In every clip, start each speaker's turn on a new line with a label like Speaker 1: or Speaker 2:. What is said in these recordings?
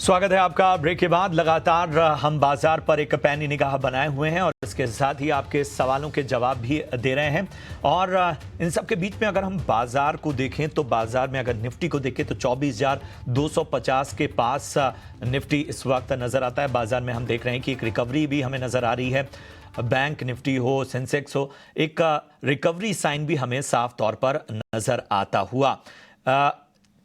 Speaker 1: स्वागत है आपका। ब्रेक के बाद लगातार हम बाजार पर एक पैनी निगाह बनाए हुए हैं और इसके साथ ही आपके सवालों के जवाब भी दे रहे हैं। और इन सब के बीच में अगर हम बाजार को देखें तो बाजार में अगर निफ्टी को देखें तो 24,250 के पास निफ्टी इस वक्त नजर आता है। बाजार में हम देख रहे हैं कि एक रिकवरी भी हमें नजर आ रही है। बैंक निफ्टी हो, सेंसेक्स हो, एक रिकवरी साइन भी हमें साफ तौर पर नजर आता हुआ।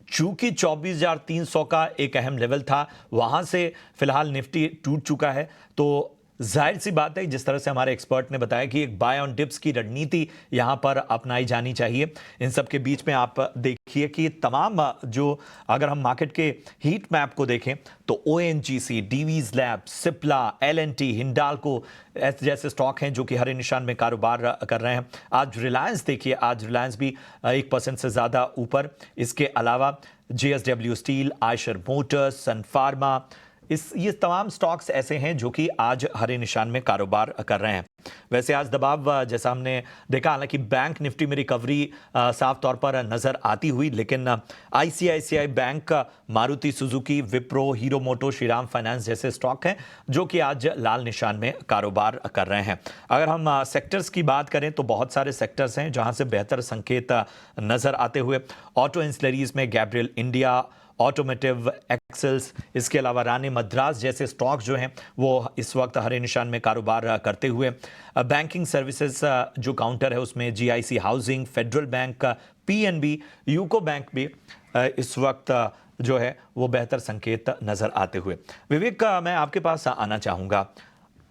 Speaker 1: चूंकि 24,300 का एक अहम लेवल था, वहां से फिलहाल निफ्टी टूट चुका है। तो जाहिर सी बात है, जिस तरह से हमारे एक्सपर्ट ने बताया कि एक बाय ऑन डिप्स की रणनीति यहां पर अपनाई जानी चाहिए। इन सब के बीच में आप देखिए कि तमाम जो अगर हम मार्केट के हीट मैप को देखें तो ONGC, Divi's lab, Cipla, L and T, Hindalco ऐसे जैसे स्टॉक हैं जो कि हरे निशान में कारोबार कर रहे हैं। आज रिलायंस देखिए, आज रिलायंस भी 1% से ज्यादा ऊपर। इसके अलावा जेएसडब्ल्यू स्टील, आयशर मोटर्स, सन फार्मा, ये तमाम स्टॉक्स ऐसे हैं जो कि आज हरे निशान में कारोबार कर रहे हैं। वैसे आज दबाव जैसा हमने देखा, हालांकि बैंक निफ्टी में रिकवरी साफ तौर पर नजर आती हुई, लेकिन ICICI bank, Maruti Suzuki, Wipro, Hero moto, Shriram finance जैसे स्टॉक हैं जो कि आज लाल निशान में कारोबार कर रहे हैं। अगर हम सेक्टर्स की बात करें तो बहुत सारे सेक्टर्स हैं जहां से बेहतर संकेत नजर आते हुए। ऑटो इंसलरीज में गैब्रियल इंडिया, ऑटोमोटिव, एक्सेल्स, इसके अलावा रानी मद्रास जैसे स्टॉक जो हैं वो इस वक्त हरे निशान में कारोबार करते हुए। बैंकिंग सर्विसेज जो काउंटर है उसमें GIC housing, federal bank, PNB, UCO bank भी इस वक्त जो है वो बेहतर संकेत नजर आते हुए। विवेक, मैं आपके पास आना चाहूंगा।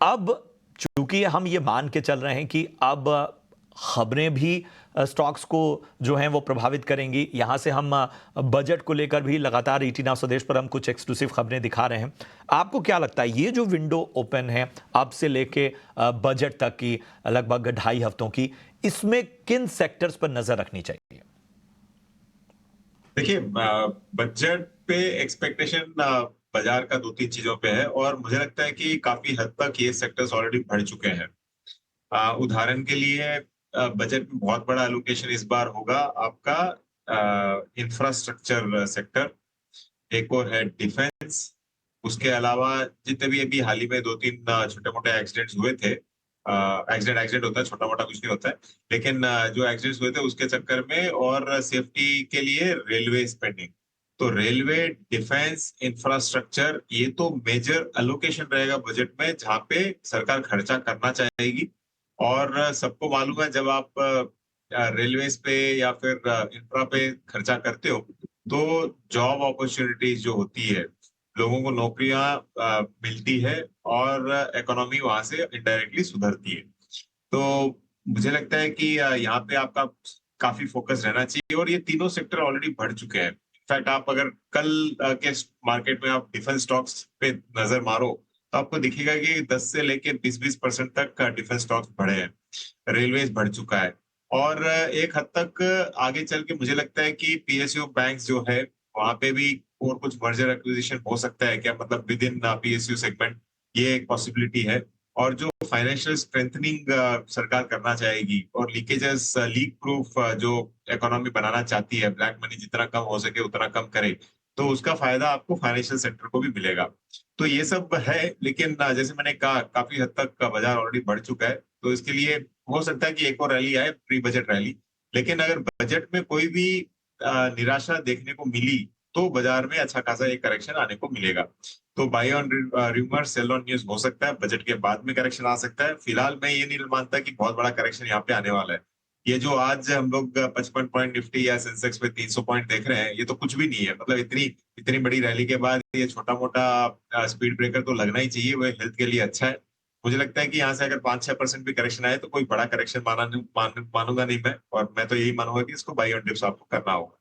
Speaker 1: अब चूंकि हम ये मान के चल रहे हैं कि अब खबरें भी स्टॉक्स को जो हैं वो प्रभावित करेंगी, यहां से हम बजट को लेकर भी लगातार ईटी नाउ स्वदेश पर हम कुछ एक्सक्लूसिव खबरें दिखा रहे हैं। आपको क्या लगता है ये जो विंडो ओपन है अब से लेके बजट तक की लगभग 2.5 हफ्तों की, इसमें किन सेक्टर्स पर नजर रखनी चाहिए?
Speaker 2: देखिए, बजट पे एक्सपेक्टेशन बाजार का 2-3 चीजों पे है और मुझे लगता है कि काफी हद तक ये सेक्टर्स ऑलरेडी बढ़ चुके हैं। उदाहरण के लिए बजट में बहुत बड़ा एलोकेशन इस बार होगा आपका इंफ्रास्ट्रक्चर सेक्टर, एक और है डिफेंस। उसके अलावा जितने भी अभी हाल ही में 2-3 छोटे-मोटे एक्सीडेंट्स हुए थे, एक्सीडेंट होता है, छोटा-मोटा कुछ नहीं होता है, लेकिन जो एक्सीडेंट्स हुए थे उसके चक्कर में और सेफ्टी के लिए रेलवे स्पेंडिंग। तो रेलवे, डिफेंस, इंफ्रास्ट्रक्चर, ये तो मेजर एलोकेशन रहेगा बजट में जहाँ पे सरकार खर्चा करना चाहेगी। और सबको मालूम है जब आप रेलवेज पे या फिर इंफ्रा पे खर्चा करते हो तो जॉब अपॉर्चुनिटीज जो होती है, लोगों को नौकरियां मिलती है और इकोनॉमी वहां से इनडायरेक्टली सुधरती है। तो मुझे लगता है कि यहाँ पे आपका काफी फोकस रहना चाहिए और ये तीनों सेक्टर ऑलरेडी बढ़ चुके हैं। इनफैक्ट आप अगर कल के मार्केट में आप डिफेंस स्टॉक्स पे नजर मारो तो आपको दिखेगा कि 10 से लेके 20% तक डिफेंस स्टॉक्स बढ़े हैं। रेलवेज बढ़ चुका है और एक हद तक आगे चल के मुझे लगता है कि पीएसयू बैंक्स जो है वहां पे भी और कुछ मर्जर एक्विजिशन हो सकता है क्या, मतलब विद इन पीएसयू सेगमेंट, ये एक पॉसिबिलिटी है। और जो फाइनेंशियल स्ट्रेंथनिंग सरकार करना चाहेगी और लीकेजेस, लीक प्रूफ जो इकोनॉमी बनाना चाहती है, ब्लैक मनी जितना कम हो सके उतना कम करे, तो उसका फायदा आपको फाइनेंशियल सेक्टर को भी मिलेगा। तो ये सब है, लेकिन जैसे मैंने कहा काफी हद तक बाजार ऑलरेडी बढ़ चुका है, तो इसके लिए हो सकता है कि एक और रैली आए, प्री बजट रैली। लेकिन अगर बजट में कोई भी निराशा देखने को मिली तो बाजार में अच्छा खासा एक करेक्शन आने को मिलेगा। तो buy on rumour, sell on news हो सकता है, बजट के बाद में करेक्शन आ सकता है। फिलहाल मैं ये नहीं मानता कि बहुत बड़ा करेक्शन यहाँ पे आने वाला है। ये जो आज हम लोग 55 पॉइंट निफ्टी या सेंसेक्स पे 300 पॉइंट देख रहे हैं, ये तो कुछ भी नहीं है। मतलब इतनी इतनी बड़ी रैली के बाद ये छोटा मोटा स्पीड ब्रेकर तो लगना ही चाहिए, वो हेल्थ के लिए अच्छा है। मुझे लगता है कि यहाँ से अगर 5-6% भी करेक्शन आए तो कोई बड़ा करेक्शन मानूंगा नहीं मैं, और मैं तो यही मानूंगा कि इसको बाई ऑन डिप्स आपको करना होगा।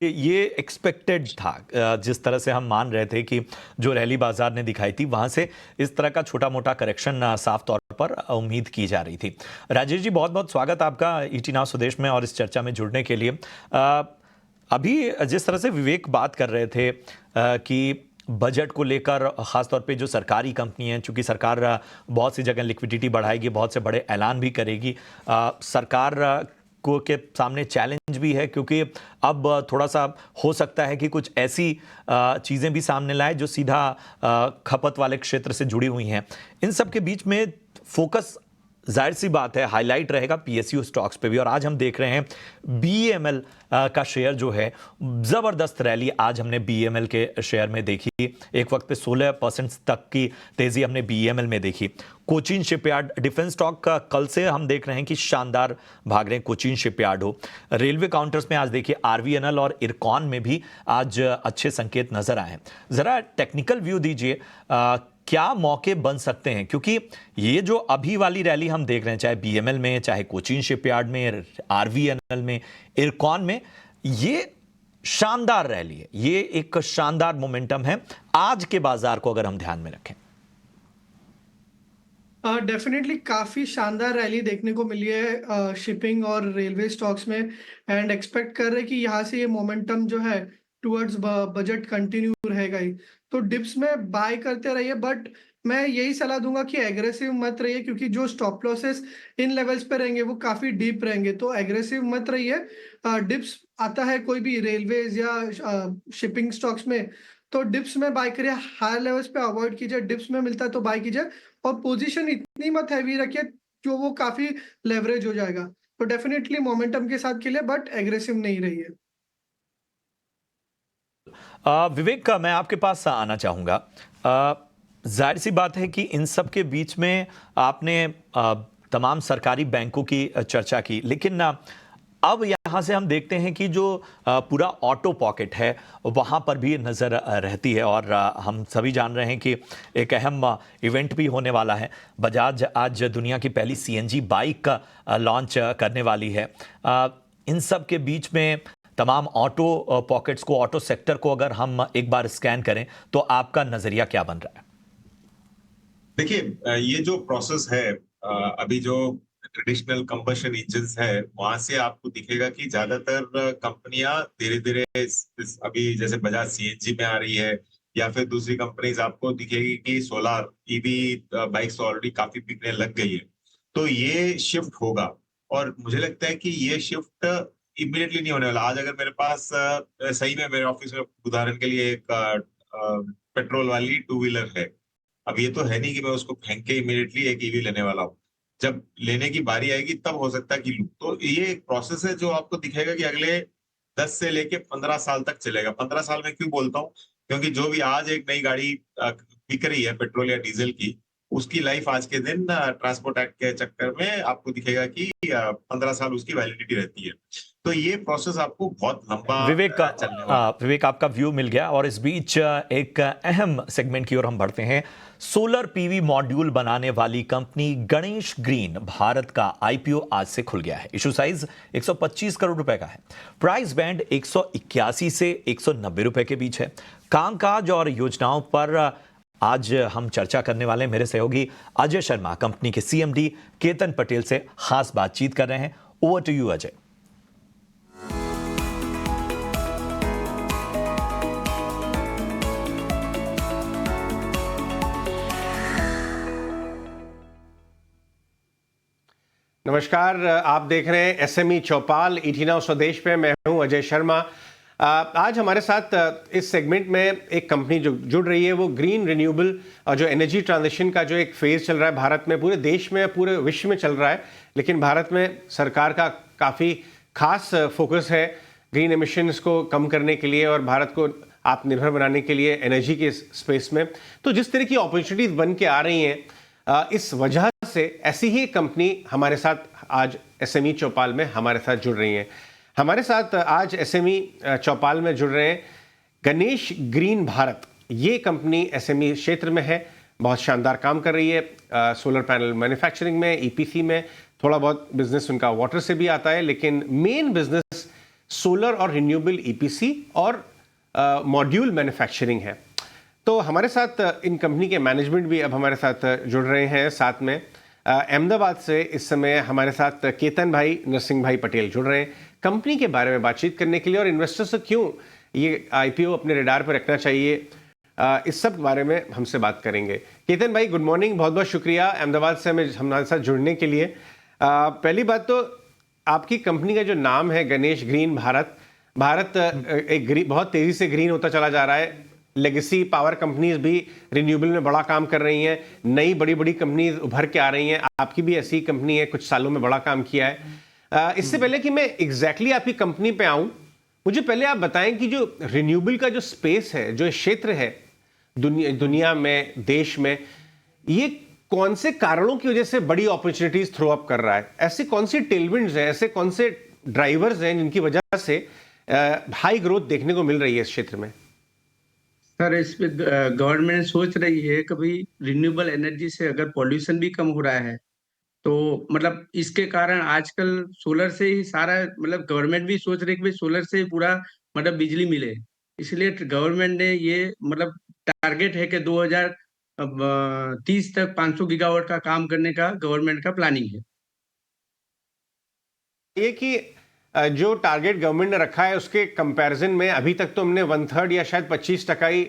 Speaker 1: ये एक्सपेक्टेड था। जिस तरह से हम मान रहे थे कि जो रैली बाजार ने दिखाई थी वहां से इस तरह का छोटा मोटा करेक्शन साफ तौर पर उम्मीद की जा रही थी। राजेश जी, बहुत बहुत स्वागत आपका ईटी नाउ स्वदेश में और इस चर्चा में जुड़ने के लिए। अभी जिस तरह से विवेक बात कर रहे थे कि बजट को लेकर खासतौर पे जो सरकारी कंपनी है, चूंकि सरकार बहुत सी जगह लिक्विडिटी बढ़ाएगी, बहुत से बड़े ऐलान भी करेगी, सरकार को के सामने चैलेंज भी है, क्योंकि अब थोड़ा सा हो सकता है कि कुछ ऐसी चीज़ें भी सामने लाए जो सीधा खपत वाले क्षेत्र से जुड़ी हुई हैं। इन सब के बीच में फोकस जाहिर सी बात है हाईलाइट रहेगा पीएसयू स्टॉक्स पे भी। और आज हम देख रहे हैं बीईएमएल का शेयर जो है, ज़बरदस्त रैली आज हमने बीईएमएल के शेयर में देखी। एक वक्त पे 16% तक की तेज़ी हमने बीईएमएल में देखी। कोचीन शिपयार्ड डिफेंस स्टॉक का कल से हम देख रहे हैं कि शानदार भाग रहे हैं। कोचीन शिपयार्ड हो, रेलवे काउंटर्स में आज देखिए आरवीएनएल और इरकॉन में भी आज अच्छे संकेत नजर आए हैं। ज़रा टेक्निकल व्यू दीजिए, क्या मौके बन सकते हैं, क्योंकि ये जो अभी वाली रैली हम देख रहे हैं, चाहे बीएमएल में, चाहे कोचीन शिपयार्ड में, आरवीएनएल में, इरकॉन में, ये शानदार रैली है, ये एक शानदार मोमेंटम है आज के बाजार को अगर हम ध्यान में रखें।
Speaker 3: डेफिनेटली काफी शानदार रैली देखने को मिली है शिपिंग और रेलवे स्टॉक्स में, एंड एक्सपेक्ट कर रहे हैं कि यहाँ से ये मोमेंटम जो है टुवर्ड्स बजट कंटिन्यू रहेगा ही। तो डिप्स में बाय करते रहिए, बट मैं यही सलाह दूंगा कि एग्रेसिव मत रहिए, क्योंकि जो स्टॉप लॉसेस इन लेवल्स पे रहेंगे वो काफी डीप रहेंगे। तो एग्रेसिव मत रहिए। डिप्स आता है कोई भी रेलवेज या शिपिंग स्टॉक्स में, तो डिप्स में बाय करिए, हायर लेवल्स पे अवॉइड कीजिए। डिप्स में मिलता है तो बाय कीजिए, और पोजीशन इतनी मत हैवी रखिए जो वो काफी लेवरेज हो जाएगा। तो डेफिनेटली मोमेंटम के साथ खेलिए, बट एग्रेसिव नहीं रहिए।
Speaker 1: विवेक, मैं आपके पास आना चाहूंगा। जाहिर सी बात है कि इन सब के बीच में आपने तमाम सरकारी बैंकों की चर्चा की, लेकिन अब यहां से हम देखते हैं कि जो पूरा ऑटो पॉकेट है वहां पर भी नज़र रहती है। और हम सभी जान रहे हैं कि एक अहम इवेंट भी होने वाला है। बजाज आज दुनिया की पहली सीएनजी बाइक लॉन्च करने वाली है। इन सब के बीच में तमाम ऑटो पॉकेट्स को, ऑटो सेक्टर को अगर हम एक बार स्कैन करें तो आपका नजरिया क्या बन रहा है?
Speaker 2: देखिए, ये जो प्रोसेस है, अभी जो ट्रेडिशनल कंबशन इंजन्स है, वहां से आपको दिखेगा कि ज्यादातर कंपनियां धीरे धीरे अभी जैसे बजाज सीएनजी में आ रही है, या फिर दूसरी कंपनीज आपको दिखेगी कि सोलर ईवी बाइक्स ऑलरेडी काफी बिकने लग गई है। तो ये शिफ्ट होगा, और मुझे लगता है कि ये शिफ्ट इमीडिएटली नहीं होने वाला। आज अगर मेरे पास सही में मेरे ऑफिस में उदाहरण के लिए एक पेट्रोल वाली टू व्हीलर है, अब ये तो है नहीं कि मैं उसको फेंक के इमीडिएटली एक ईवी लेने वाला हूँ। जब लेने की बारी आएगी तब हो सकता है कि लूं। तो ये एक प्रोसेस है जो आपको दिखेगा कि अगले 10 से लेके 15 साल तक चलेगा। 15 साल में क्यों बोलता हूँ, क्योंकि जो भी आज एक नई गाड़ी बिक रही है पेट्रोल या डीजल की, उसकी लाइफ आज के दिन ट्रांसपोर्ट एक्ट के चक्कर में आपको दिखेगा कि 15 साल उसकी वैलिडिटी रहती है। तो ये प्रोसेस आपको बहुत लंबा चलने वाला।
Speaker 1: विवेक, आपका व्यू मिल गया। और इस बीच एक अहम सेगमेंट की ओर हम बढ़ते हैं। सोलर पीवी मॉड्यूल बनाने वाली कंपनी गणेश ग्रीन भारत का आईपीओ आज से खुल गया है। इशू साइज 125 करोड़ रुपए का है। प्राइस बैंड 181 से 190 रुपए के बीच है। कामकाज और योजनाओं पर आज हम चर्चा करने वाले हैं। मेरे सहयोगी अजय शर्मा कंपनी के सीएमडी केतन पटेल से खास बातचीत कर रहे हैं। Over to you Ajay.
Speaker 4: नमस्कार, आप देख रहे हैं एसएमई चौपाल ET Now स्वदेश पे। मैं हूं अजय शर्मा। आज हमारे साथ इस सेगमेंट में एक कंपनी जो जुड़ रही है, वो ग्रीन रिन्यूएबल और जो एनर्जी ट्रांजिशन का जो एक फेज चल रहा है भारत में, पूरे देश में, पूरे विश्व में चल रहा है, लेकिन भारत में सरकार का काफ़ी खास फोकस है ग्रीन एमिशंस को कम करने के लिए और भारत को आत्मनिर्भर बनाने के लिए एनर्जी के स्पेस में। तो जिस तरह की अपॉर्चुनिटीज बन के आ रही हैं, इस वजह से ऐसी ही कंपनी हमारे साथ आज एसएमई चौपाल में हमारे साथ जुड़ रही हैं। हमारे साथ आज एसएमई चौपाल में जुड़ रहे हैं गणेश ग्रीन भारत। ये कंपनी एसएमई क्षेत्र में है, बहुत शानदार काम कर रही है। सोलर पैनल मैन्युफैक्चरिंग में, ईपीसी में, थोड़ा बहुत बिजनेस उनका वाटर से भी आता है, लेकिन मेन बिजनेस सोलर और रिन्यूएबल ईपीसी और मॉड्यूल मैन्युफैक्चरिंग है। तो हमारे साथ इन कंपनी के मैनेजमेंट भी अब हमारे साथ जुड़ रहे हैं। साथ में अहमदाबाद से इस समय हमारे साथ केतन भाई, नरसिंह भाई पटेल जुड़ रहे हैं कंपनी के बारे में बातचीत करने के लिए, और इन्वेस्टर्स से क्यों ये आईपीओ अपने रडार पर रखना चाहिए, इस सब बारे में हमसे बात करेंगे। केतन भाई, गुड मॉर्निंग, बहुत बहुत शुक्रिया अहमदाबाद से हमें हमारे साथ जुड़ने के लिए। पहली बात तो आपकी कंपनी का जो नाम है गणेश ग्रीन भारत, बहुत तेजी से ग्रीन होता चला जा रहा है। लेगेसी पावर कंपनीज भी रिन्यूएबल में बड़ा काम कर रही हैं, नई बड़ी बड़ी कंपनीज उभर के आ रही हैं। आपकी भी ऐसी कंपनी है, कुछ सालों में बड़ा काम किया है। इससे पहले कि मैं एग्जैक्टली आपकी कंपनी पे आऊं, मुझे पहले आप बताएं कि जो रिन्यूएबल का जो स्पेस है, जो क्षेत्र है दुनिया में, देश में, ये कौन से कारणों की वजह से बड़ी अपॉर्चुनिटीज थ्रो अप कर रहा है? ऐसे कौन से टेलविंड्स हैं, ऐसे कौन से ड्राइवर्स हैं जिनकी वजह से हाई ग्रोथ देखने को मिल रही है इस क्षेत्र में?
Speaker 5: सर, इस पे गवर्नमेंट सोच रही है कि भाई रिन्यूएबल एनर्जी से अगर पॉल्यूशन भी कम हो रहा है तो मतलब इसके कारण आजकल सोलर से ही सारा, मतलब गवर्नमेंट भी सोच रही है कि भाई सोलर से ही पूरा मतलब बिजली मिले। इसलिए गवर्नमेंट ने ये मतलब टारगेट है कि 2030 तक 500 गीगावाट का काम करने का गवर्नमेंट का प्लानिंग है।
Speaker 4: ये कि जो टारगेट गवर्नमेंट ने रखा है उसके कंपैरिजन में अभी तक तो हमने 1/3 या शायद 25% ही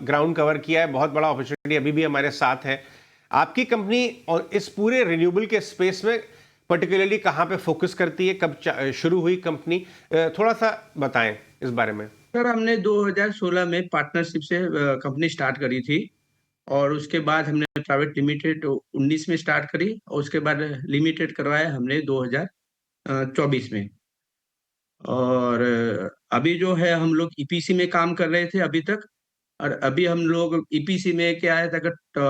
Speaker 4: ग्राउंड कवर किया है। बहुत बड़ा अपॉर्चुनिटी अभी भी हमारे साथ है। आपकी कंपनी और इस पूरे रिन्यूएबल के स्पेस में पर्टिकुलरली कहाँ पे फोकस करती है, कब शुरू हुई कंपनी, थोड़ा सा बताएं इस बारे में।
Speaker 5: सर, हमने 2016 में पार्टनरशिप से कंपनी स्टार्ट करी थी और उसके बाद हमने प्राइवेट लिमिटेड 19 में स्टार्ट करी और उसके बाद लिमिटेड करवाया हमने 2024 में। और अभी जो है हम लोग ईपीसी में काम कर रहे थे अभी तक। और अभी हम लोग ईपीसी में क्या है था,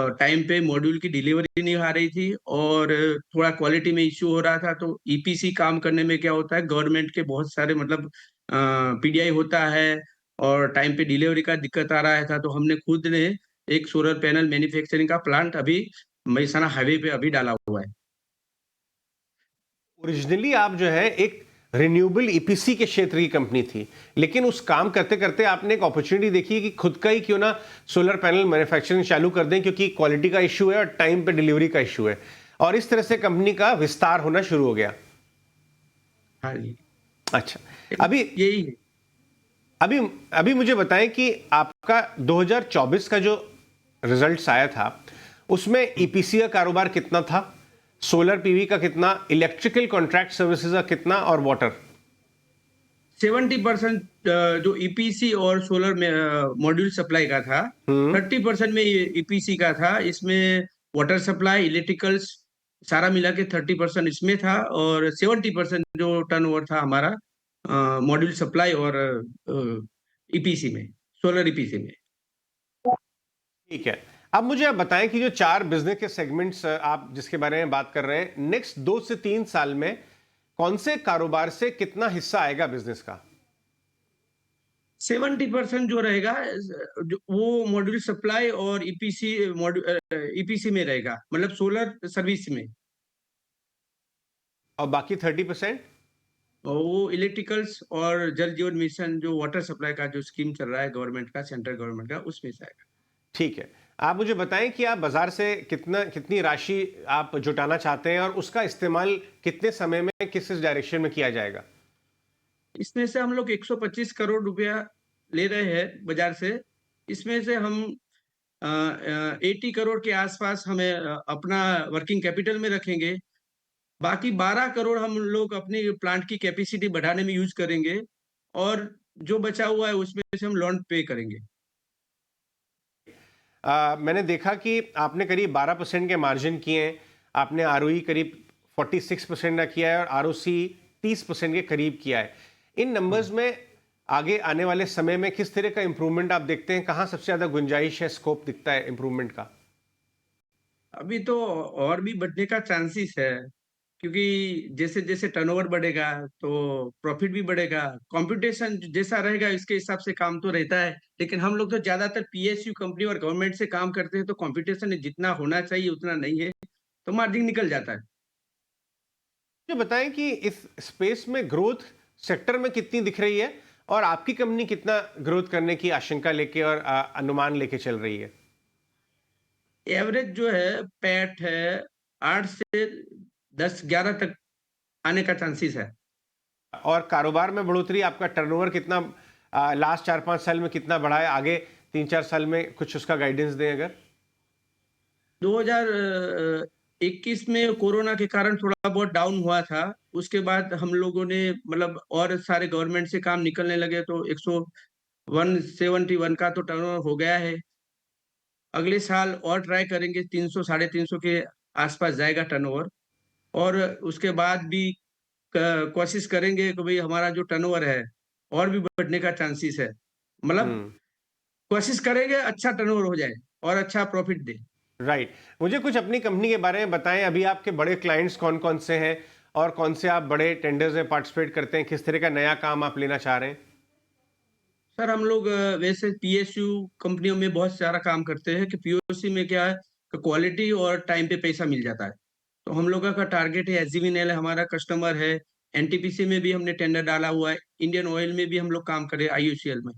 Speaker 5: टाइम पे मॉड्यूल की डिलीवरी नहीं आ रही थी और थोड़ा क्वालिटी में इश्यू हो रहा था। तो ईपीसी काम करने में क्या होता है, गवर्नमेंट के बहुत सारे मतलब पीडीआई होता है और टाइम पे डिलीवरी का दिक्कत आ रहा था। तो हमने खुद ने एक सोलर पैनल मैन्युफैक्चरिंग का प्लांट अभी मेहसाना हाईवे पे अभी डाला हुआ है।
Speaker 4: ओरिजिनली आप जो है एक रिन्यूएबल ईपीसी के क्षेत्र की कंपनी थी, लेकिन उस काम करते करते आपने एक अपॉर्चुनिटी देखी कि खुद का ही क्यों ना सोलर पैनल मैन्युफैक्चरिंग चालू कर दें, क्योंकि क्वालिटी का इशू है और टाइम पे डिलीवरी का इशू है, और इस तरह से कंपनी का विस्तार होना शुरू हो गया।
Speaker 5: हाँ जी।
Speaker 4: अच्छा, अभी
Speaker 5: यही है।
Speaker 4: अभी मुझे बताएं कि आपका 2024 का जो रिजल्ट्स आया था उसमें ईपीसी का कारोबार कितना था, सोलर पीवी का कितना, इलेक्ट्रिकल कॉन्ट्रैक्ट सर्विसेज का कितना और वाटर?
Speaker 5: 70% जो ईपीसी और सोलर में मॉड्यूल सप्लाई का था, 30% में ईपीसी का था। इसमें वाटर सप्लाई, इलेक्ट्रिकल्स सारा मिला के 30% इसमें था और 70% जो टर्नओवर था हमारा मॉड्यूल सप्लाई और ईपीसी में, सोलर ईपीसी में।
Speaker 4: ठीक है, अब मुझे आप बताएं कि जो 4 बिजनेस के सेगमेंट्स आप जिसके बारे में बात कर रहे हैं, नेक्स्ट 2 से 3 साल में कौन से कारोबार से कितना हिस्सा आएगा बिजनेस का?
Speaker 5: 70% जो रहेगा वो मॉड्यूल सप्लाई और ईपीसी में रहेगा, मतलब सोलर सर्विस में।
Speaker 4: और बाकी 30%?
Speaker 5: और वो इलेक्ट्रिकल्स और जल जीवन मिशन जो वाटर सप्लाई का जो स्कीम चल रहा है गवर्नमेंट का, सेंट्रल गवर्नमेंट का, उसमें से आएगा।
Speaker 4: ठीक है, आप मुझे बताएं कि आप बाजार से कितनी राशि आप जुटाना चाहते हैं और उसका इस्तेमाल कितने समय में किस डायरेक्शन में किया जाएगा?
Speaker 5: इसमें से हम लोग 125 करोड़ रुपया ले रहे हैं बाजार से। इसमें से हम 80 करोड़ के आसपास हमें अपना वर्किंग कैपिटल में रखेंगे। बाकी 12 करोड़ हम लोग अपनी प्लांट की कैपेसिटी बढ़ाने में यूज करेंगे और जो बचा हुआ है उसमें से हम लोन पे करेंगे।
Speaker 4: मैंने देखा कि आपने करीब 12% के मार्जिन किए हैं, आपने आरओई करीब 46% का किया है और आरओसी 30% के करीब किया है। इन नंबर्स में आगे आने वाले समय में किस तरह का इंप्रूवमेंट आप देखते हैं? कहाँ सबसे ज्यादा गुंजाइश है, स्कोप दिखता है इंप्रूवमेंट का?
Speaker 5: अभी तो और भी बढ़ने का चांसेस है, क्योंकि जैसे जैसे टर्नओवर बढ़ेगा तो प्रॉफिट भी बढ़ेगा। कंपटीशन जैसा रहेगा इसके हिसाब से काम तो रहता है, लेकिन हम लोग तो ज्यादातर पीएसयू कंपनी और गवर्नमेंट से काम करते हैं, तो कंपटीशन जितना होना चाहिए उतना नहीं है, तो मार्जिन निकल जाता है।
Speaker 4: मुझे बताएं कि इस स्पेस में ग्रोथ सेक्टर में कितनी दिख रही है और आपकी कंपनी कितना ग्रोथ करने की आशंका लेके और अनुमान लेके चल रही है?
Speaker 5: एवरेज जो है पैट है 8 से 10-11 तक आने का चांसेस है।
Speaker 4: और कारोबार में बढ़ोतरी, आपका टर्नओवर कितना लास्ट 4-5 साल में कितना बढ़ा है, आगे 3-4 साल में कुछ उसका गाइडेंस दें अगर?
Speaker 5: 21 में कोरोना के कारण थोड़ा बहुत डाउन हुआ था। उसके बाद हम लोगों ने मतलब और सारे गवर्नमेंट से काम निकलने लगे तो 171 का तो टर्नओवर हो गया है। अगले साल और ट्राई करेंगे, 300 साढ़े 300 के आसपास जाएगा टर्नओवर। और उसके बाद भी कोशिश करेंगे कि भाई हमारा जो टर्नओवर है और भी बढ़ने का चांसेस है। मतलब कोशिश करेंगे अच्छा टर्नओवर हो जाए और अच्छा प्रॉफिट दे।
Speaker 4: राइट। मुझे कुछ अपनी कंपनी के बारे में बताएं, अभी आपके बड़े क्लाइंट्स कौन कौन से हैं और कौन से आप बड़े टेंडर्स में पार्टिसिपेट करते हैं, किस तरह का नया काम आप लेना चाह रहे हैं?
Speaker 5: सर हम लोग वैसे पीएसयू कंपनियों में बहुत सारा काम करते हैं कि पीओसी में क्या है कि क्वालिटी और टाइम पे पैसा मिल जाता है। तो हम लोगों का टारगेट है, एसजीवीएनएल हमारा कस्टमर है, एनटीपीसी में भी हमने टेंडर डाला हुआ है, इंडियन ऑयल में भी हम लोग काम करें, आईयूसीएल में।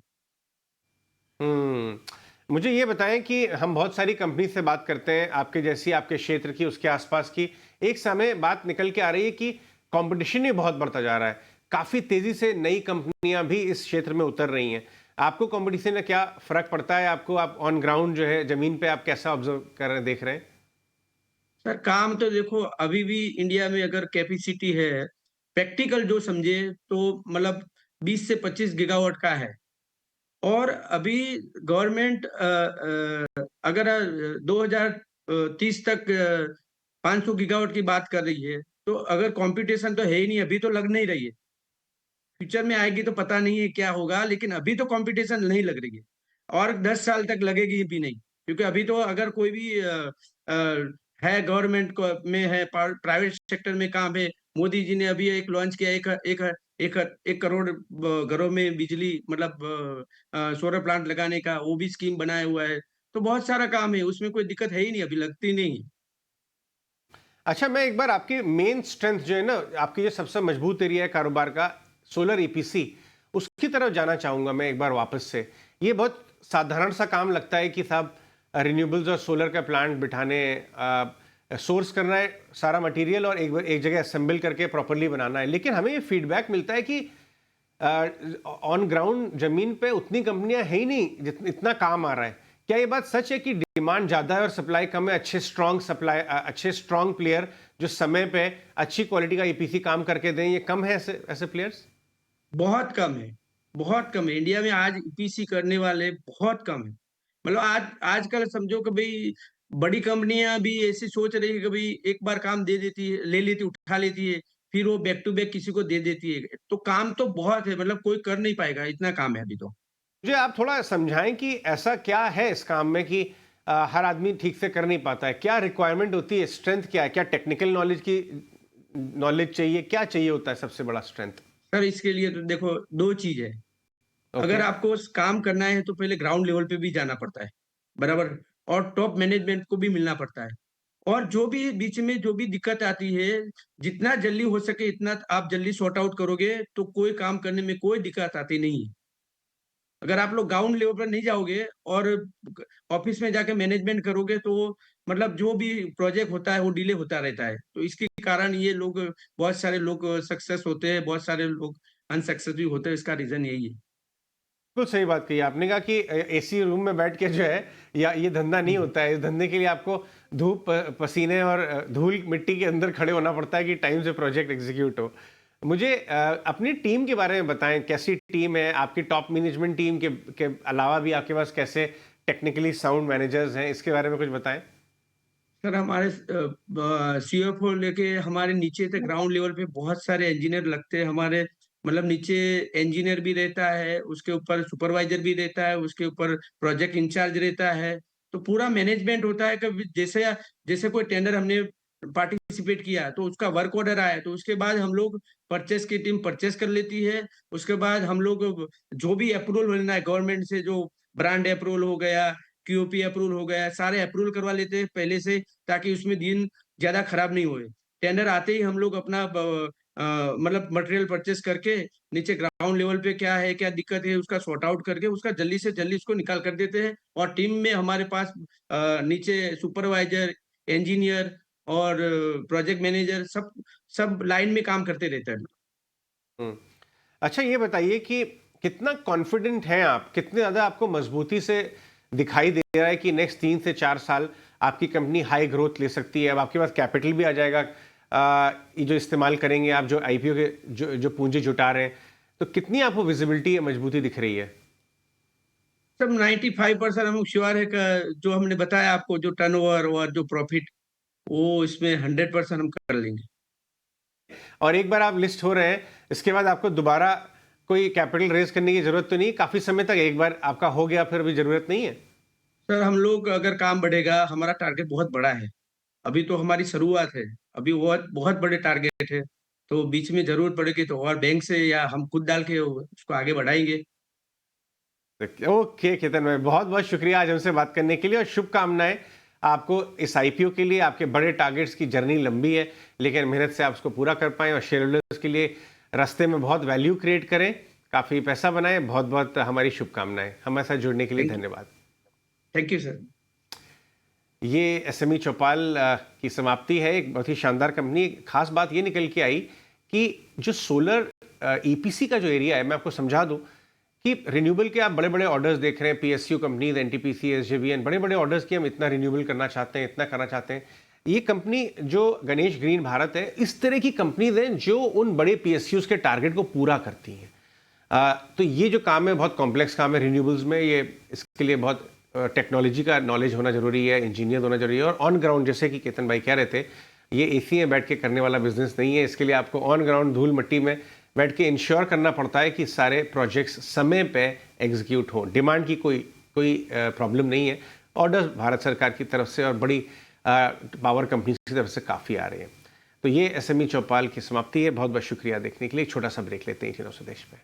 Speaker 4: मुझे ये बताएं कि हम बहुत सारी कंपनी से बात करते हैं, आपके जैसी, आपके क्षेत्र की, उसके आसपास की। एक समय बात निकल के आ रही है कि कंपटीशन ही बहुत बढ़ता जा रहा है, काफ़ी तेज़ी से नई कंपनियां भी इस क्षेत्र में उतर रही हैं। आपको कंपटीशन में क्या फ़र्क पड़ता है? आपको, आप ऑन ग्राउंड जो है ज़मीन पे आप कैसा ऑब्जर्व कर रहे हैं, देख रहे हैं?
Speaker 5: सर काम तो देखो अभी भी इंडिया में अगर कैपेसिटी है, प्रैक्टिकल जो समझे तो मतलब 20 से 25 गीगावाट का है। और अभी गवर्नमेंट अगर 2030 तक 500 गीगावाट की बात कर रही है, तो अगर कंपटीशन तो है ही नहीं, अभी तो लग नहीं रही है। फ्यूचर में आएगी तो पता नहीं है क्या होगा, लेकिन अभी तो कंपटीशन नहीं लग रही है और 10 साल तक लगेगी भी नहीं। क्योंकि अभी तो अगर कोई भी है गवर्नमेंट को में है, प्राइवेट सेक्टर में काम है, मोदी जी ने अभी एक लॉन्च किया, एक करोड़ घरों में बिजली मतलब सोलर प्लांट लगाने का, वो भी स्कीम बनाया हुआ है। तो बहुत सारा काम है, उसमें कोई दिक्कत है ही नहीं, अभी लगती नहीं है।
Speaker 4: अच्छा, मैं एक बार आपकी मेन स्ट्रेंथ जो है ना, आपकी जो सबसे मजबूत एरिया है कारोबार का, सोलर ईपीसी, उसकी तरफ जाना चाहूँगा मैं एक बार वापस से। ये बहुत साधारण सा काम लगता है कि साहब रिन्यूएबल्स और सोलर का प्लांट बिठाने, सोर्स करना है सारा मटेरियल और एक जगह असेंबल करके प्रॉपरली बनाना है। लेकिन हमें ये फीडबैक मिलता है कि ऑन ग्राउंड ज़मीन पे उतनी कंपनियां है ही नहीं जितना इतना काम आ रहा है। क्या ये बात सच है कि डिमांड ज़्यादा है और सप्लाई कम है? अच्छे स्ट्रॉन्ग प्लेयर जो समय पे अच्छी क्वालिटी का ईपीसी काम करके दें, ये कम है ऐसे प्लेयर्स?
Speaker 5: बहुत कम है, बहुत कम है। इंडिया में आज ईपीसी करने वाले बहुत कम है। मतलब आजकल समझो कि भाई बड़ी कंपनियां भी ऐसी सोच रही है कि भाई एक बार काम दे देती है, ले लेती, उठा लेती है, फिर वो बैक टू बैक किसी को दे देती है। तो काम तो बहुत है, मतलब कोई कर नहीं पाएगा, इतना काम है अभी तो।
Speaker 4: मुझे आप थोड़ा समझाएं कि ऐसा क्या है इस काम में कि हर आदमी ठीक से कर नहीं पाता है। क्या रिक्वायरमेंट होती है? स्ट्रेंथ क्या है? क्या टेक्निकल नॉलेज चाहिए? क्या चाहिए होता है सबसे बड़ा स्ट्रेंथ?
Speaker 5: सर इसके लिए तो देखो दो चीज है। अगर
Speaker 4: ओके।
Speaker 5: आपको काम करना है तो पहले ग्राउंड लेवल पे भी जाना पड़ता है, बराबर, और टॉप मैनेजमेंट को भी मिलना पड़ता है। और जो भी बीच में जो भी दिक्कत आती है, जितना जल्दी हो सके इतना आप जल्दी सॉर्ट आउट करोगे तो कोई काम करने में कोई दिक्कत आती नहीं है। अगर आप लोग ग्राउंड लेवल पर नहीं जाओगे और ऑफिस में जाके मैनेजमेंट करोगे तो मतलब जो भी प्रोजेक्ट होता है वो डिले होता रहता है। तो इसके कारण ये लोग, बहुत सारे लोग सक्सेस होते हैं, बहुत सारे लोग अनसक्सेस भी होते हैं। इसका रीजन यही है।
Speaker 4: बिल्कुल सही बात कही आपने, कहा कि एसी रूम में बैठ के जो है या ये धंधा नहीं होता है। इस धंधे के लिए आपको धूप, पसीने और धूल मिट्टी के अंदर खड़े होना पड़ता है कि टाइम से प्रोजेक्ट एग्जीक्यूट हो। मुझे अपनी टीम के बारे में बताएं, कैसी टीम है आपकी? टॉप मैनेजमेंट टीम के अलावा भी आपके पास कैसे टेक्निकली साउंड मैनेजर्स हैं, इसके बारे में कुछ बताएं।
Speaker 5: सर हमारे सीएफओ लेके हमारे नीचे तक ग्राउंड लेवल पे बहुत सारे इंजीनियर लगते हैं हमारे। मतलब नीचे इंजीनियर भी रहता है, उसके ऊपर सुपरवाइजर भी रहता है, उसके ऊपर प्रोजेक्ट इंचार्ज रहता है। तो पूरा मैनेजमेंट होता है कि जैसे जैसे कोई टेंडर हमने पार्टिसिपेट किया तो उसका वर्क ऑर्डर आया तो उसके बाद हम लोग परचेस की टीम परचेस कर लेती है। उसके बाद हम लोग जो भी अप्रूवल लेना है गवर्नमेंट से, जो ब्रांड अप्रूवल हो गया, क्यूओपी अप्रूवल हो गया, सारे अप्रूवल करवा लेते हैं पहले से, ताकि उसमें दिन ज्यादा खराब नहीं होए। टेंडर आते ही हम लोग अपना मतलब मटेरियल परचेस करके नीचे ग्राउंड लेवल पे क्या है, क्या दिक्कत है, उसका सॉर्ट आउट करके उसका जल्दी से जल्दी उसको निकाल कर देते हैं। और टीम में हमारे पास नीचे सुपरवाइजर, इंजीनियर और प्रोजेक्ट मैनेजर सब सब लाइन में काम करते रहते हैं।
Speaker 4: हम्म। अच्छा, ये बताइए कि कितना कॉन्फिडेंट हैं आप, कितने ज़्यादा आपको मजबूती से दिखाई दे रहा है कि नेक्स्ट 3 से 4 साल आपकी कंपनी हाई ग्रोथ ले सकती है, अब आपके पास कैपिटल भी आ जाएगा, ये जो इस्तेमाल करेंगे आप, जो आईपीओ के जो पूंजी जुटा रहे हैं, तो कितनी आपको विजिबिलिटी या मजबूती दिख रही है?
Speaker 5: सब 95% हम श्योर है कि जो हमने बताया आपको, जो टर्नओवर और जो प्रॉफिट, वो इसमें 100% हम कर लेंगे।
Speaker 4: और एक बार आप लिस्ट हो रहे हैं, इसके बाद आपको दोबारा कोई कैपिटल रेज करने की जरूरत तो नहीं? काफी समय तक एक बार आपका हो गया फिर भी जरूरत नहीं है?
Speaker 5: सर हम लोग अगर काम बढ़ेगा, हमारा टारगेट बहुत बड़ा है, अभी तो हमारी शुरुआत है, अभी बहुत बहुत बड़े टारगेट है, तो बीच में जरूरत पड़ेगी तो और बैंक से या हम खुद डाल के उसको आगे बढ़ाएंगे।
Speaker 4: ओके केतन भाई, बहुत बहुत शुक्रिया आज हमसे बात करने के लिए और शुभकामनाएं आपको इस आईपीओ के लिए। आपके बड़े टारगेट्स की जर्नी लंबी है, लेकिन मेहनत से आप उसको पूरा कर पाएं और शेयर होल्डर्स के लिए रास्ते में बहुत वैल्यू क्रिएट करें, काफ़ी पैसा बनाएं। बहुत बहुत हमारी शुभकामनाएं। हमारे साथ जुड़ने के लिए धन्यवाद।
Speaker 5: Thank you sir.
Speaker 4: ये एसएमई चौपाल की समाप्ति है। एक बहुत ही शानदार कंपनी। खास बात ये निकल के आई कि जो सोलर ईपीसी का जो एरिया है, मैं आपको समझा दूं कि रिन्यूएबल के आप बड़े बड़े ऑर्डर्स देख रहे हैं, पीएसयू कंपनीज, एनटीपीसी, एसजेवीएन, बड़े बड़े ऑर्डर्स की हम इतना रिन्यूएबल करना चाहते हैं, इतना करना चाहते हैं। ये कंपनी जो गणेश ग्रीन भारत है, इस तरह की कंपनीज हैं जो उन बड़े पीएसयूज के टारगेट को पूरा करती हैं। तो ये जो काम है बहुत कॉम्प्लेक्स काम है रिन्यूएबल्स में। ये इसके लिए बहुत टेक्नोलॉजी का नॉलेज होना जरूरी है, इंजीनियर होना जरूरी है, और ऑन ग्राउंड, जैसे कि केतन भाई कह रहे थे, ये एसी में बैठ के करने वाला बिजनेस नहीं है। इसके लिए आपको ऑन ग्राउंड धूल मिट्टी में बैठ के इंश्योर करना पड़ता है कि सारे प्रोजेक्ट्स समय पे एग्जीक्यूट हो। डिमांड की कोई प्रॉब्लम नहीं है। ऑर्डर्स भारत सरकार की तरफ से और बड़ी पावर कंपनीज की तरफ से काफ़ी आ रहे हैं। तो ये एसएमई चौपाल की समाप्ति है। बहुत बहुत शुक्रिया देखने के लिए। एक छोटा सा ब्रेक लेते हैं इथिनो स्वदेश पे।